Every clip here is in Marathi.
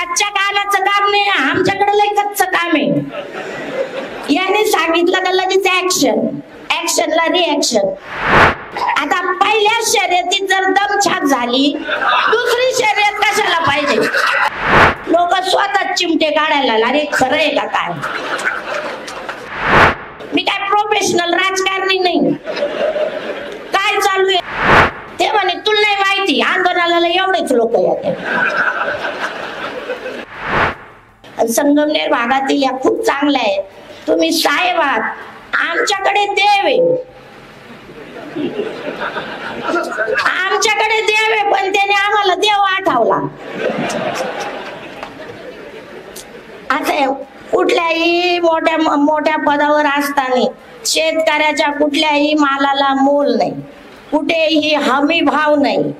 कच्च्या कानाचं काम नाही, आमच्याकडे लय कच्चं काम आहे. याने सांगितलं का लगेच ऍक्शन, ऍक्शनला रिॲक्शन. आता पहिल्या शर्यतीत जर दमछाक झाली, दुसरी शर्यत कशाला पाहिजे? लोक स्वतः चिमटे काढायला, अरे खरं आहे का काय? मी काय प्रोफेशनल राजकारणी नाही. काय चालू आहे ते म्हणे तुला नाही माहिती, आंदोलनाला एवढेच लोक येते. संगमनेर भागातील या खूप चांगल्या आहेत. तुम्ही साहेब आहात, आमच्याकडे देव आहे, आमच्याकडे देव आहे, पण त्याने आम्हाला देव आठवला. आता कुठल्याही मोठ्या मोठ्या पदावर असताना शेतकऱ्याच्या कुठल्याही मालाला मोल नाही, कुठेही हमी भाव नाही.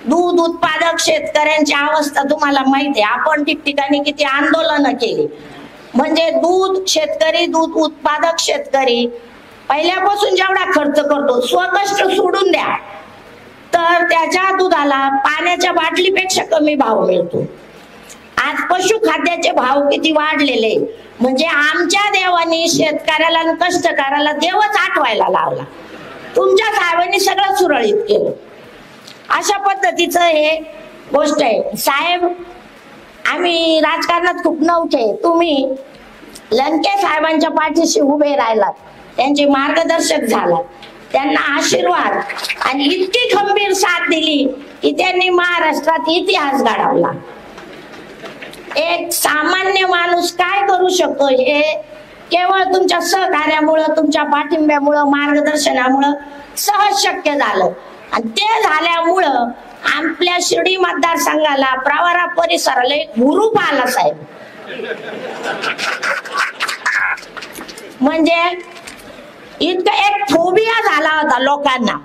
दूध उत्पादक शेतकऱ्यांची अवस्था तुम्हाला माहिती आहे. आपण ठिकठिकाणी किती आंदोलनं केली. म्हणजे दूध शेतकरी, दूध उत्पादक शेतकरी पहिल्यापासून जेवढा खर्च करतो, स्वकष्ट सोडून द्या तर त्याच्या दुधाला पाण्याच्या बाटलीपेक्षा कमी भाव मिळतो. आज पशुखाद्याचे भाव किती वाढलेले. म्हणजे आमच्या देवानी शेतकऱ्याला आणि कष्टकऱ्याला देवच आठवायला लावला. तुमच्या साहेबांनी सगळं सुरळीत केलं. अशा पद्धतीचं हे गोष्ट आहे. साहेब, आम्ही राजकारणात खूप नव्हते, तुम्ही लंके साहेबांच्या पाठीशी उभे राहिलात, त्यांचे मार्गदर्शक झालात, त्यांना आशीर्वाद आणि इतकी खंबीर साथ दिली की त्यांनी महाराष्ट्रात इतिहास घडवला. एक सामान्य माणूस काय करू शकतो हे केवळ तुमच्या सहकार्यामुळं, तुमच्या पाठिंब्यामुळं, मार्गदर्शनामुळं सहज शक्य झालं. आणि ते झाल्यामुळं आपल्या शिर्डी मतदारसंघाला, प्रवरा परिसराला एक हुरूप आला साहेब. म्हणजे इतका एक फोबिया झाला होता लोकांना,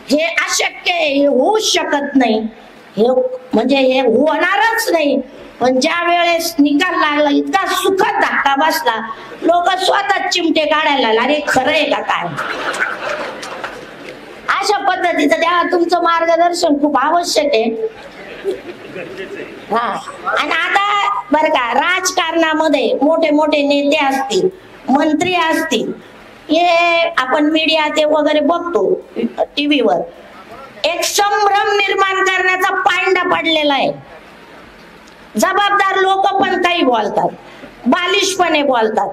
हे अशक्य आहे, हे होऊच शकत नाही, हे म्हणजे हे होणारच नाही. पण ज्या वेळेस निकाल लागला, इतका सुखद धक्का बसला, लोक स्वतः चिमटे काढायला, अरे खरं आहे का काय? अशा पद्धतीचं त्या तुमचं मार्गदर्शन खूप आवश्यक आहे. हा, आणि आता बर का, राजकारणामध्ये मोठे मोठे नेते असतील, मंत्री असतील, हे आपण मीडिया ते वगैरे बघतो टीव्हीवर, एक संभ्रम निर्माण करण्याचा पायंडा पडलेला आहे. जबाबदार लोक पण काही बोलतात, बालिशपणे बोलतात.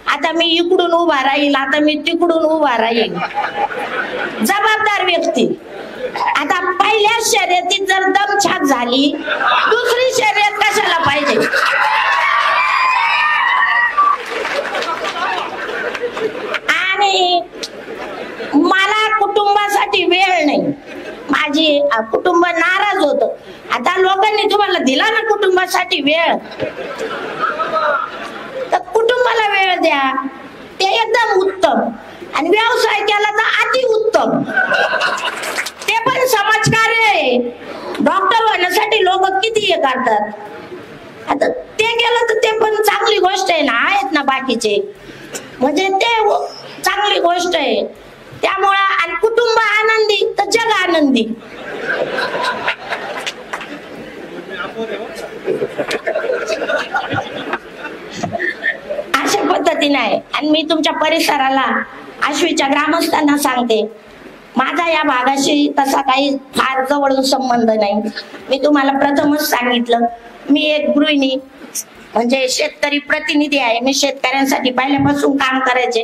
आता मी इकडून उभा राहील, आता मी तिकडून उभा राहील. जबाबदार व्यक्ती. आता पहिल्या शर्यतीत जर दमछाक झाली, दुसरी शर्यत कशाला पाहिजे? आणि मला कुटुंबासाठी वेळ नाही, माझी कुटुंब नाराज होत. आता लोकांनी तुम्हाला दिला ना कुटुंबासाठी वेळ, तर कुटुंबाला वेळ द्या, ते एकदम उत्तम. आणि व्यवसाय केला तर अति उत्तम, ते पण समाजकार्य आहे. डॉक्टर होण्यासाठी लोक किती हे करतात, आता ते केलं तर ते पण चांगली गोष्ट आहे ना. आहेत ना बाकीचे, म्हणजे ते चांगली गोष्ट आहे. त्यामुळं आणि कुटुंब आनंदी तर जग आनंदी. अशा पद्धतीने आहे. आणि मी तुमच्या परिसराला, आश्वीच्या ग्रामस्थांना सांगते, माझा या भागाशी तसा काही फार जवळून संबंध नाही. मी तुम्हाला प्रथमच सांगितलं, मी एक गृहिणी म्हणजे शेतकरी प्रतिनिधी आहे. मी शेतकऱ्यांसाठी पहिल्यापासून काम करायचे.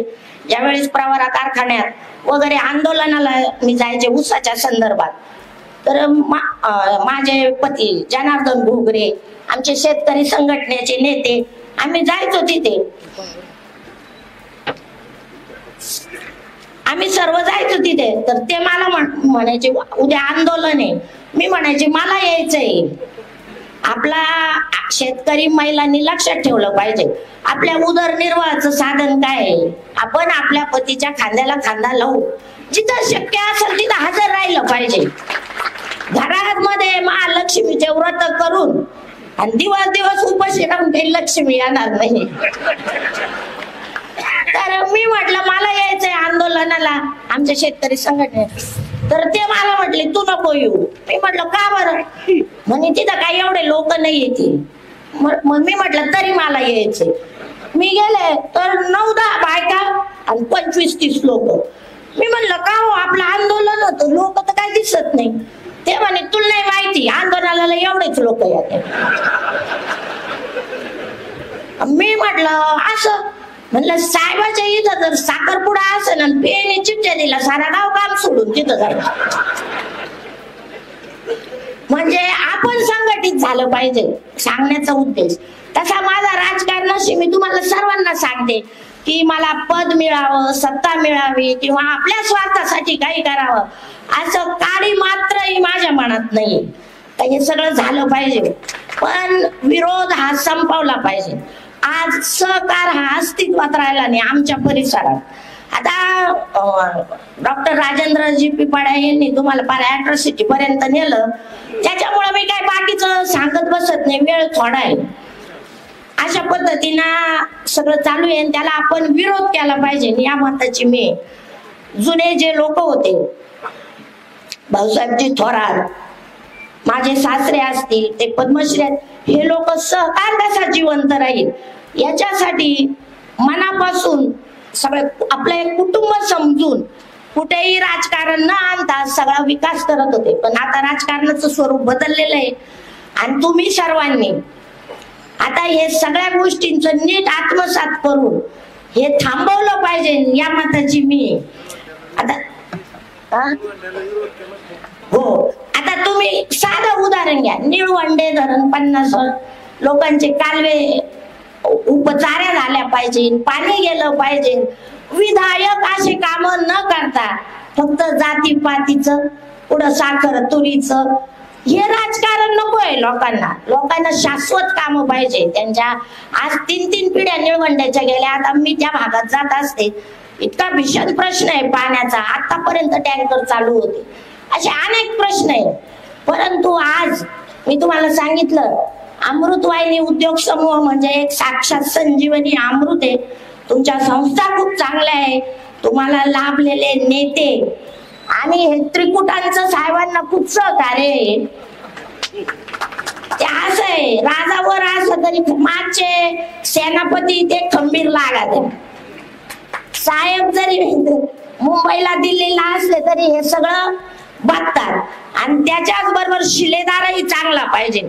ज्यावेळेस प्रवरा कारखान्यात वगैरे आंदोलनाला मी जायचे ऊसाच्या संदर्भात, तर माझे पती जनार्दन घुगरे, आमचे शेतकरी संघटनेचे नेते, आम्ही जायचो तिथे, आम्ही सर्व जायचो तिथे. तर ते मला म्हणायचे उद्या आंदोलन आहे. मी म्हणायचे मला यायचंय. आपला शेतकरी महिलांनी लक्षात ठेवलं पाहिजे, आपल्या उदरनिर्वाहाचं साधन काय आहे. आपण आपल्या पतीच्या खांद्याला खांदा लावू, जिथं शक्य असेल तिथं हजर राहिलं पाहिजे. घरामध्ये महालक्ष्मीचे व्रत करून आणि दिवस दिवस उपाशी राहून काही लक्ष्मी येणार नाही. तर मी म्हटलं मला यायचंय आंदोलनाला आमच्या शेतकरी संघटनेत. तर ते मला म्हटले तू नको येऊ. मी म्हटलं का बरं? म्हणे तिथं काही एवढे लोक नाही येतील. मग मी म्हटलं तरी मला यायचंय. मी गेले तर 9-10 बायका आणि 25-30 लोक. मी म्हणलं का हो, आपलं आंदोलन होतं, लोक तर काय दिसत नाही. ते म्हणे तुला नाही माहिती, आंदोलनाला एवढेच लोक येते. मी म्हटलं असं, म्हणलं साहेबाच्या इथं जर साखरपुडा असेल आणि पेनी चिठ्ठ्या दिला, सारा गाव काम सोडून तिथं जायचं. म्हणजे आपण संघटित झालं पाहिजे, सांगण्याचा उद्देश. तसा माझा राजकारणाशी मी तुम्हाला सर्वांना सांगते की मला पद मिळावं, सत्ता मिळावी किंवा आपल्या स्वार्थासाठी काही करावं असं काळी मात्रही माझ्या मनात नाही. तर हे सगळं झालं पाहिजे, पण विरोध हा संपवला पाहिजे. आज सहकार हा अस्तित्वात राहिला नाही आमच्या परिसरात. आता डॉक्टर राजेंद्रजी पिपाडा यांनी तुम्हाला पार अॅट्रॉसिटी पर्यंत नेलं, त्याच्यामुळे मी काय बाकीचं सांगत बसत नाही, वेळ थोडा आहे. अशा पद्धतीनं सगळं चालू आहे, त्याला आपण विरोध केला पाहिजे या मताची मी. जुने जे लोक होते, भाऊसाहेबजी थोरात, माझे सासरे असतील, ते पद्मश्री, हे लोक सहकार कसा जिवंत राहील याच्यासाठी मनापासून सगळं आपलं एक कुटुंब समजून कुठेही राजकारण न आणता सगळा विकास करत होते. पण आता राजकारणाचं स्वरूप बदललेलं आहे आणि तुम्ही सर्वांनी आता हे सगळ्या गोष्टींचं नीट आत्मसात करून हे थांबवलं पाहिजे या मताची मी. आता हो, आता तुम्ही साधं उदाहरण घ्या, निळवंडे धरण 50 लोकांचे कालवे उपचार्या झाल्या पाहिजे, पाणी गेलं पाहिजे. विधायक असे काम न करता फक्त जातीपातीचं, पुढं साखर तुरीचं हे राजकारण नकोय लोकांना. लोकांना शाश्वत काम पाहिजे. त्यांच्या आज 3-3 पिढ्या निळवंड्याच्या गेल्या. आता मी त्या भागात जात असते, इतका भीषण प्रश्न आहे पाण्याचा. आतापर्यंत टँकर चालू होते, असे अनेक प्रश्न आहेत. परंतु आज मी तुम्हाला सांगितलं, अमृतवाहिनी उद्योग समूह म्हणजे एक साक्षात संजीवनी अमृत आहे. तुमच्या संस्था खूप चांगल्या आहे, तुम्हाला लाभलेले नेते आणि हे त्रिकुटांचं साहेबांना खूप सहकार्य आहे. ते असं आहे, राजावर असं तरी मागचे सेनापती ते खंबीर लागत. साहेब जरी मुंबईला दिल्लीला असले तरी हे सगळं बघतात. आणि त्याच्याच बरोबर शिलेदारही चांगला पाहिजे.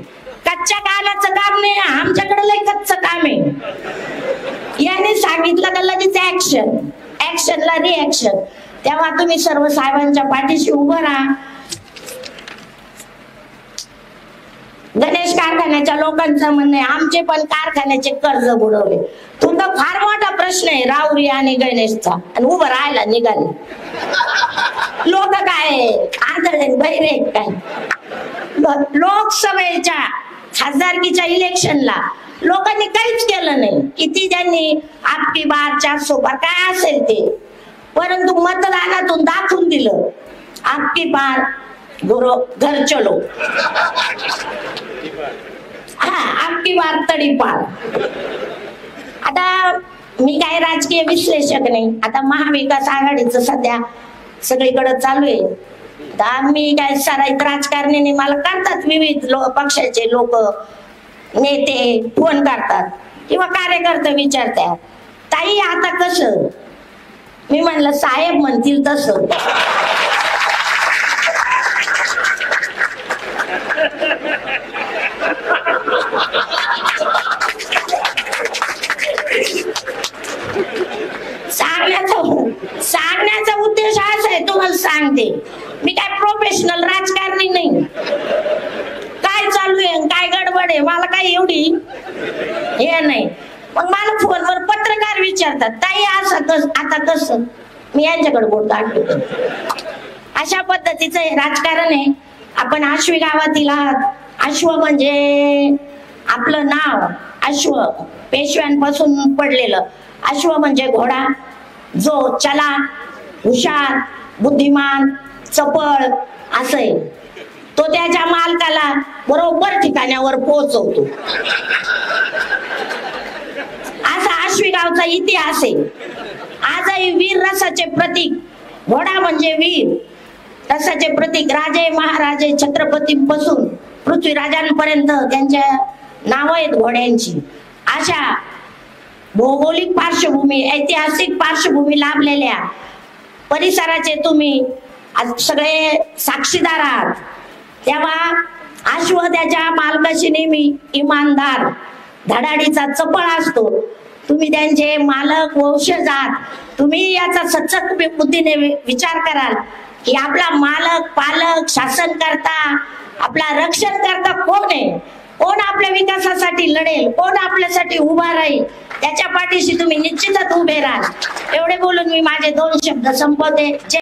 कच्च्या कालाचं काम नाही, आमच्याकडे लय कच्चं काम आहे. याने सांगितलं का लगेच ऍक्शन, ऍक्शनला रिॲक्शन. तेव्हा तुम्ही सर्व साहेबांच्या पाठीशी उभं राहा. गणेश कारखान्याच्या लोकांचं म्हणणं आहे आमचे पण कारखान्याचे कर्ज बुडवले. तो तर फार मोठा प्रश्न आहे राहुरी आणि गणेशचा, आणि उभं राहायला निघाले. लोक काय आंधळे बहिरे काय? लोकसभेच्या खासदारकीच्या इलेक्शनला लोकांनी काहीच केलं नाही. किती त्यांनी आपकी बार 400 बार काय असेल ते, परंतु मतदानातून दाखवून दिलं आपकी बार घर चलो, हा आपकी बार तडीपार. आता मी काय राजकीय विश्लेषक नाही. आता महाविकास आघाडीचं सध्या सगळीकडे चालू आहे. मी काय सराईत राजकारणी, मला करतात विविध पक्षाचे लोक नेते फोन करतात किंवा कार्यकर्ते विचारतात, ताई आता कसं? मी म्हणलं साहेब म्हणतील तसं. सांगण्याचा उद्देश असा आहे, तुम्हाला सांगते मी काय प्रोफेशनल राजकारणी नाही. काय चालू आहे, काय गडबड आहे, मला काय एवढी हे नाही. मग मला फोनवर पत्रकार विचारतात, ताई असं आता कसं? मी यांच्याकडे बोलतो आठवतो. अशा पद्धतीचं हे राजकारण आहे. आपण आश्वी गावातील आहात. अश्व म्हणजे आपलं नाव, अश्व पेशव्यांपासून पडलेलं. अश्व म्हणजे घोडा, जो चला, हुशार, बुद्धिमान, चपळ असं आहे. तो त्याच्या मालकाला बरोबर ठिकाणावर पोहोचवतो. असा आश्वी गावचा इतिहास आहे. आजही वीर रसाचे प्रतीक, घोडा म्हणजे वीर, रसाचे प्रतीक. राजे महाराजे छत्रपतींपासून पृथ्वीराजांपर्यंत त्यांच्या नावं आहेत घोड्यांची. अशा भौगोलिक पार्श्वभूमी, ऐतिहासिक पार्श्वभूमी लाभलेल्या परिसराचे तुम्ही आज सगळे साक्षीदार आहात. तेव्हा अश्व त्याच्या मालकाशी नेहमी इमानदार, धडाडीचा, चपळ असतो. तुम्ही त्यांचे मालक, वंशज आहात. तुम्ही याचा सचक बुद्धीने विचार कराल की आपला मालक, पालक, शासनकर्ता, आपला रक्षण करता कोण आहे, कोण आपल्या विकासासाठी लढेल, कोण आपल्यासाठी उभा राहील, त्याच्या पाठीशी तुम्ही निश्चितच उभे राहाल. एवढे बोलून मी माझे 2 शब्द संपवते.